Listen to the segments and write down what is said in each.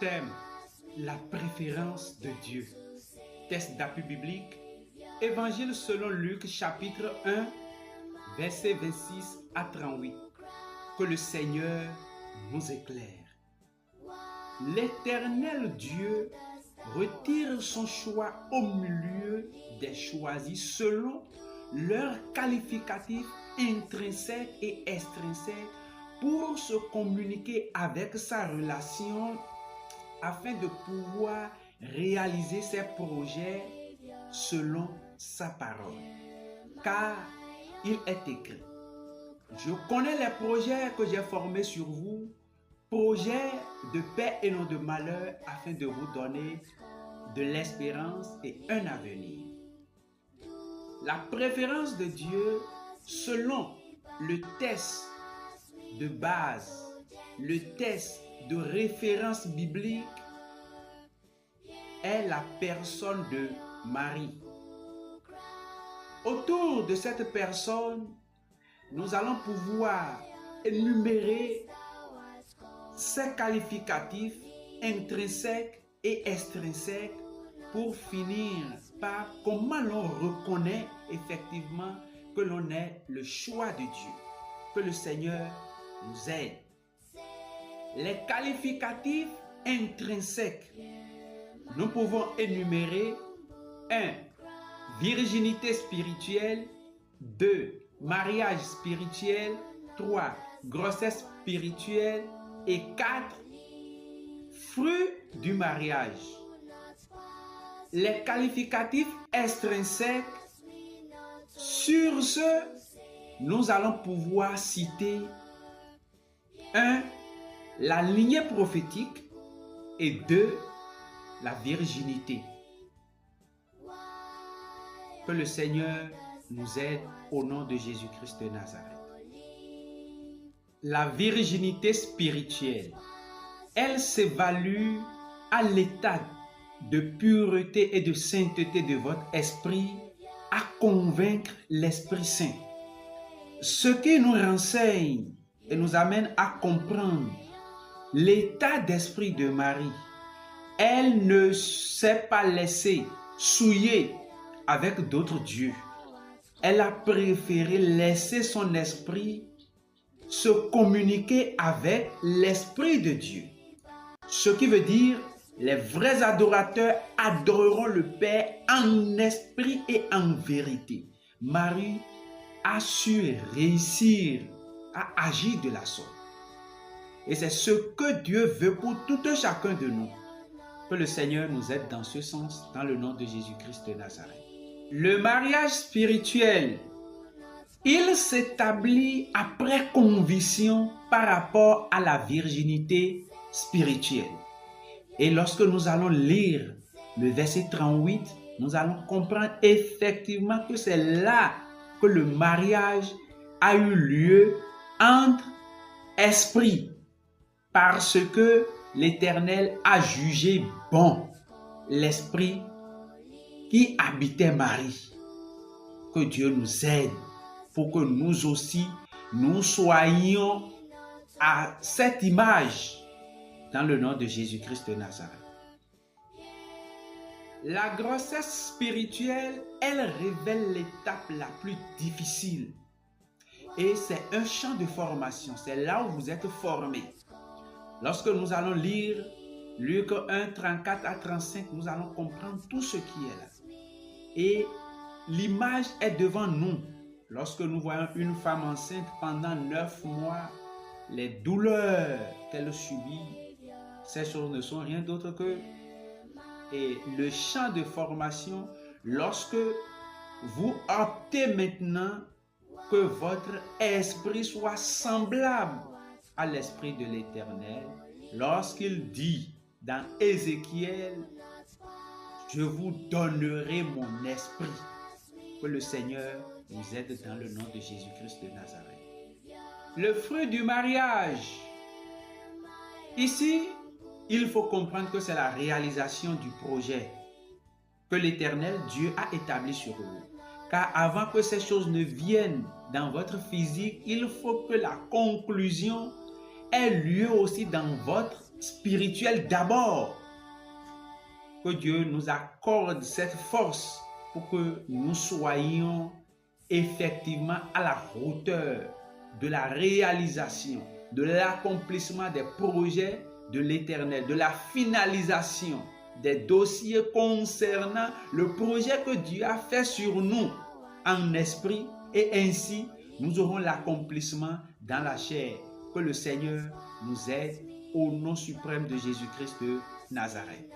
Thème: la préférence de Dieu. Texte d'appui biblique: Évangile selon Luc, chapitre 1, versets 26 à 38. Que le Seigneur nous éclaire. L'Éternel Dieu retire son choix au milieu des choisis selon leurs qualificatifs intrinsèques et extrinsèques pour se communiquer avec sa relation afin de pouvoir réaliser ses projets selon sa parole. Car il est écrit: je connais les projets que j'ai formés sur vous, projets de paix et non de malheur, afin de vous donner de l'espérance et un avenir. La préférence de Dieu, selon le test de base, le test de référence biblique, est la personne de Marie. Autour de cette personne, nous allons pouvoir énumérer ses qualificatifs intrinsèques et extrinsèques pour finir par comment l'on reconnaît effectivement que l'on est le choix de Dieu. Que le Seigneur nous aide. Les qualificatifs intrinsèques, nous pouvons énumérer 1. Virginité spirituelle, 2. Mariage spirituel, 3. Grossesse spirituelle et 4. Fruit du mariage. Les qualificatifs extrinsèques, sur ce, nous allons pouvoir citer 1. La lignée prophétique et 2. La virginité. Que le Seigneur nous aide au nom de Jésus-Christ de Nazareth. La virginité spirituelle, elle s'évalue à l'état de pureté et de sainteté de votre esprit à convaincre l'Esprit Saint. Ce qui nous renseigne et nous amène à comprendre l'état d'esprit de Marie. Elle ne s'est pas laissée souiller avec d'autres dieux. Elle a préféré laisser son esprit se communiquer avec l'Esprit de Dieu. Ce qui veut dire, les vrais adorateurs adoreront le Père en esprit et en vérité. Marie a su réussir à agir de la sorte. Et c'est ce que Dieu veut pour tout un chacun de nous. Que le Seigneur nous aide dans ce sens, dans le nom de Jésus-Christ de Nazareth. Le mariage spirituel, il s'établit après conviction par rapport à la virginité spirituelle. Et lorsque nous allons lire le verset 38, nous allons comprendre effectivement que c'est là que le mariage a eu lieu entre esprits, parce que l'Éternel a jugé bon l'esprit qui habitait Marie. Que Dieu nous aide pour que nous aussi, nous soyons à cette image dans le nom de Jésus-Christ de Nazareth. La grossesse spirituelle, elle révèle l'étape la plus difficile. Et c'est un champ de formation. C'est là où vous êtes formés. Lorsque nous allons lire Luc 1, 34 à 35, nous allons comprendre tout ce qui est là. Et l'image est devant nous. Lorsque nous voyons une femme enceinte pendant 9 mois, les douleurs qu'elle subit, ces choses ne sont rien d'autre que le champ de formation. Lorsque vous optez maintenant que votre esprit soit semblable à l'esprit de l'Éternel, lorsqu'il dit dans Ézéchiel: je vous donnerai mon esprit. Que le Seigneur nous aide dans le nom de Jésus-Christ de Nazareth. Le fruit du mariage. Ici, il faut comprendre que c'est la réalisation du projet que l'Éternel Dieu a établi sur vous. Car avant que ces choses ne viennent dans votre physique, il faut que la conclusion ait lieu aussi dans votre spirituelle d'abord. Que Dieu nous accorde cette force pour que nous soyons effectivement à la hauteur de la réalisation, de l'accomplissement des projets de l'Éternel, de la finalisation des dossiers concernant le projet que Dieu a fait sur nous en esprit, et ainsi nous aurons l'accomplissement dans la chair. Que le Seigneur nous aide au nom suprême de Jésus-Christ de Nazareth.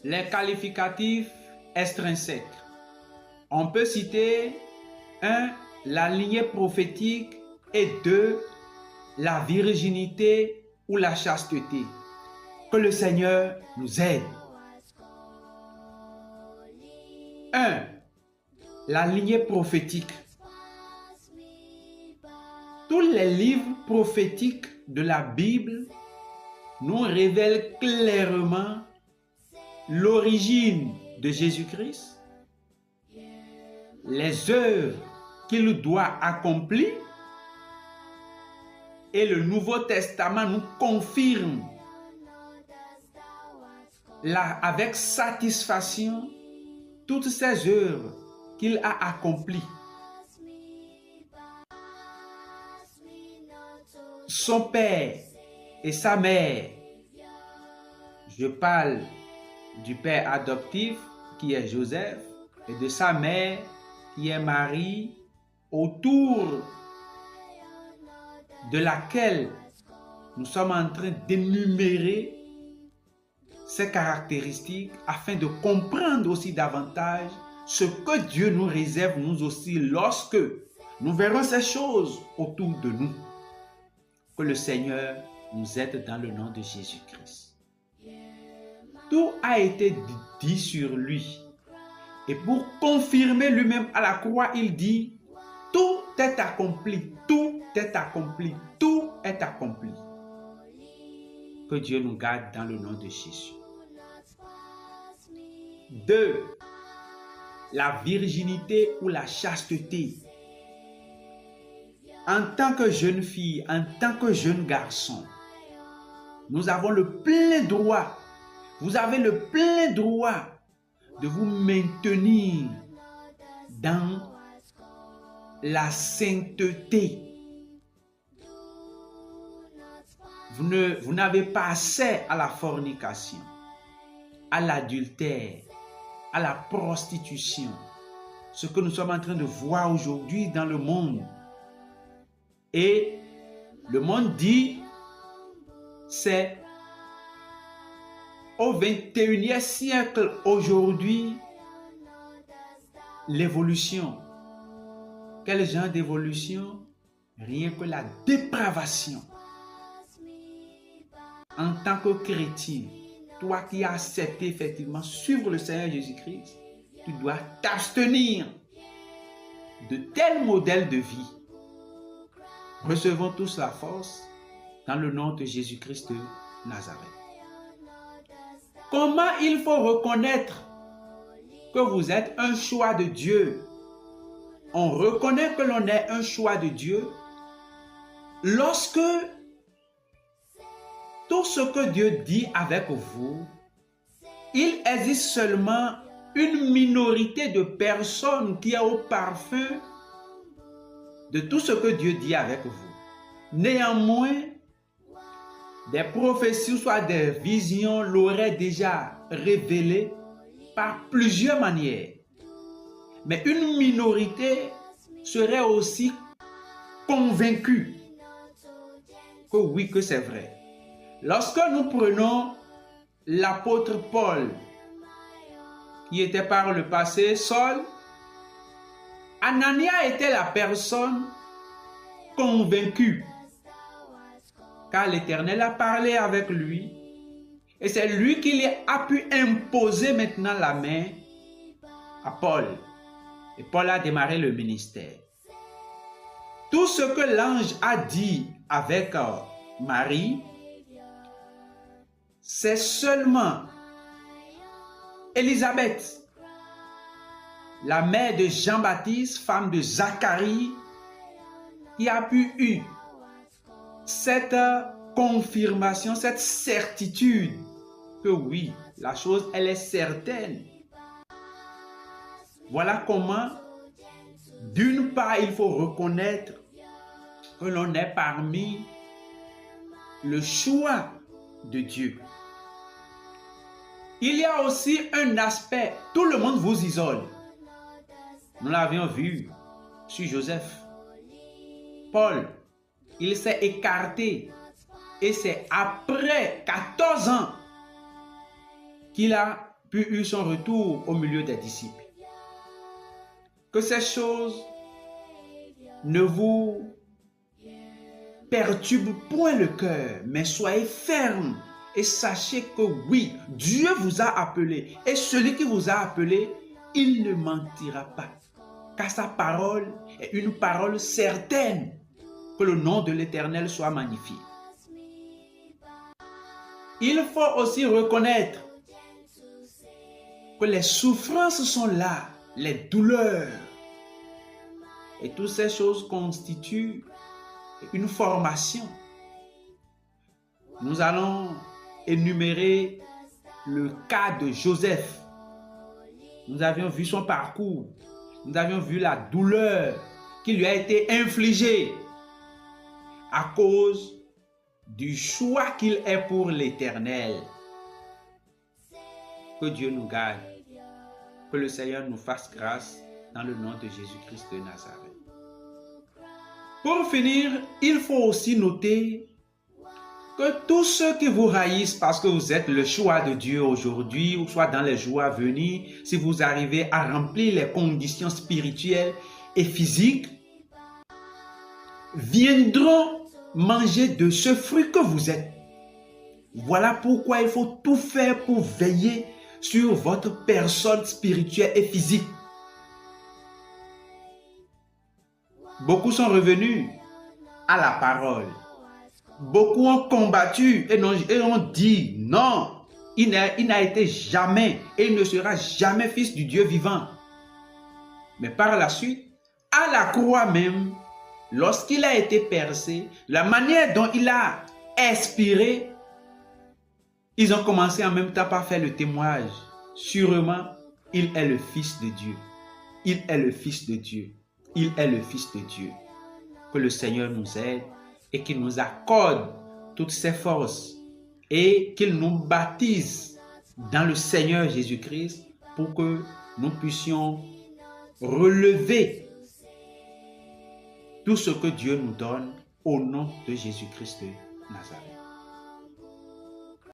Les qualificatifs extrinsèques. On peut citer 1. La lignée prophétique et 2. La virginité ou la chasteté. Que le Seigneur nous aide. 1. La lignée prophétique. Tous les livres prophétiques de la Bible nous révèlent clairement l'origine de Jésus-Christ, les œuvres qu'il doit accomplir, et le Nouveau Testament nous confirme là, avec satisfaction toutes ces œuvres qu'il a accomplies. Son père et sa mère, je parle du père adoptif qui est Joseph et de sa mère qui est Marie, autour de laquelle nous sommes en train d'énumérer ces caractéristiques afin de comprendre aussi davantage ce que Dieu nous réserve nous aussi lorsque nous verrons ces choses autour de nous. Que le Seigneur nous aide dans le nom de Jésus-Christ. Tout a été dit sur lui. Et pour confirmer lui-même à la croix, il dit, tout est accompli, tout est accompli, tout est accompli. Que Dieu nous garde dans le nom de Jésus. 2. La virginité ou la chasteté. En tant que jeune fille, en tant que jeune garçon, nous avons le plein droit, vous avez le plein droit de vous maintenir dans la sainteté. Vous n'avez pas accès à la fornication, à l'adultère, à la prostitution. Ce que nous sommes en train de voir aujourd'hui dans le monde. Et le monde dit, c'est au 21e siècle aujourd'hui, l'évolution. Quel genre d'évolution? Rien que la dépravation. En tant que chrétien, toi qui as accepté effectivement suivre le Seigneur Jésus-Christ, tu dois t'abstenir de tels modèles de vie. Recevons tous la force dans le nom de Jésus-Christ de Nazareth. Comment il faut reconnaître que vous êtes un choix de Dieu? On reconnaît que l'on est un choix de Dieu lorsque tout ce que Dieu dit avec vous, il existe seulement une minorité de personnes qui est au parfum de tout ce que Dieu dit avec vous. Néanmoins, des prophéties, soit des visions, l'auraient déjà révélé par plusieurs manières. Mais une minorité serait aussi convaincue que oui, que c'est vrai. Lorsque nous prenons l'apôtre Paul, qui était par le passé Saul, Anania était la personne convaincue, car l'Éternel a parlé avec lui, et c'est lui qui a pu imposer maintenant la main à Paul. Et Paul a démarré le ministère. Tout ce que l'ange a dit avec Marie, c'est seulement Élisabeth, la mère de Jean-Baptiste, femme de Zacharie, qui a pu eu cette confirmation, cette certitude que oui, la chose, elle est certaine. Voilà comment, d'une part, il faut reconnaître que l'on est parmi le choix de Dieu. Il y a aussi un aspect, tout le monde vous isole. Nous l'avions vu sur Joseph. Paul, il s'est écarté et c'est après 14 ans qu'il a pu eu son retour au milieu des disciples. Que ces choses ne vous perturbent point le cœur, mais soyez fermes et sachez que oui, Dieu vous a appelé et celui qui vous a appelé, il ne mentira pas. Car sa parole est une parole certaine. Que le nom de l'Éternel soit magnifié. Il faut aussi reconnaître que les souffrances sont là, les douleurs. Et toutes ces choses constituent une formation. Nous allons énumérer le cas de Joseph. Nous avions vu son parcours. Nous avions vu la douleur qui lui a été infligée à cause du choix qu'il est pour l'Éternel. Que Dieu nous garde. Que le Seigneur nous fasse grâce dans le nom de Jésus-Christ de Nazareth. Pour finir, il faut aussi noter que tous ceux qui vous haïssent parce que vous êtes le choix de Dieu aujourd'hui ou soit dans les jours à venir, si vous arrivez à remplir les conditions spirituelles et physiques, viendront manger de ce fruit que vous êtes. Voilà pourquoi il faut tout faire pour veiller sur votre personne spirituelle et physique. Beaucoup sont revenus à la parole. Beaucoup ont combattu et ont dit non, il n'a été jamais et il ne sera jamais fils du Dieu vivant. Mais par la suite, à la croix même, lorsqu'il a été percé, la manière dont il a expiré, ils ont commencé en même temps par faire le témoignage. Sûrement, il est le Fils de Dieu. Il est le Fils de Dieu. Il est le Fils de Dieu. Que le Seigneur nous aide et qu'il nous accorde toutes ses forces et qu'il nous baptise dans le Seigneur Jésus-Christ pour que nous puissions relever tout ce que Dieu nous donne au nom de Jésus-Christ de Nazareth.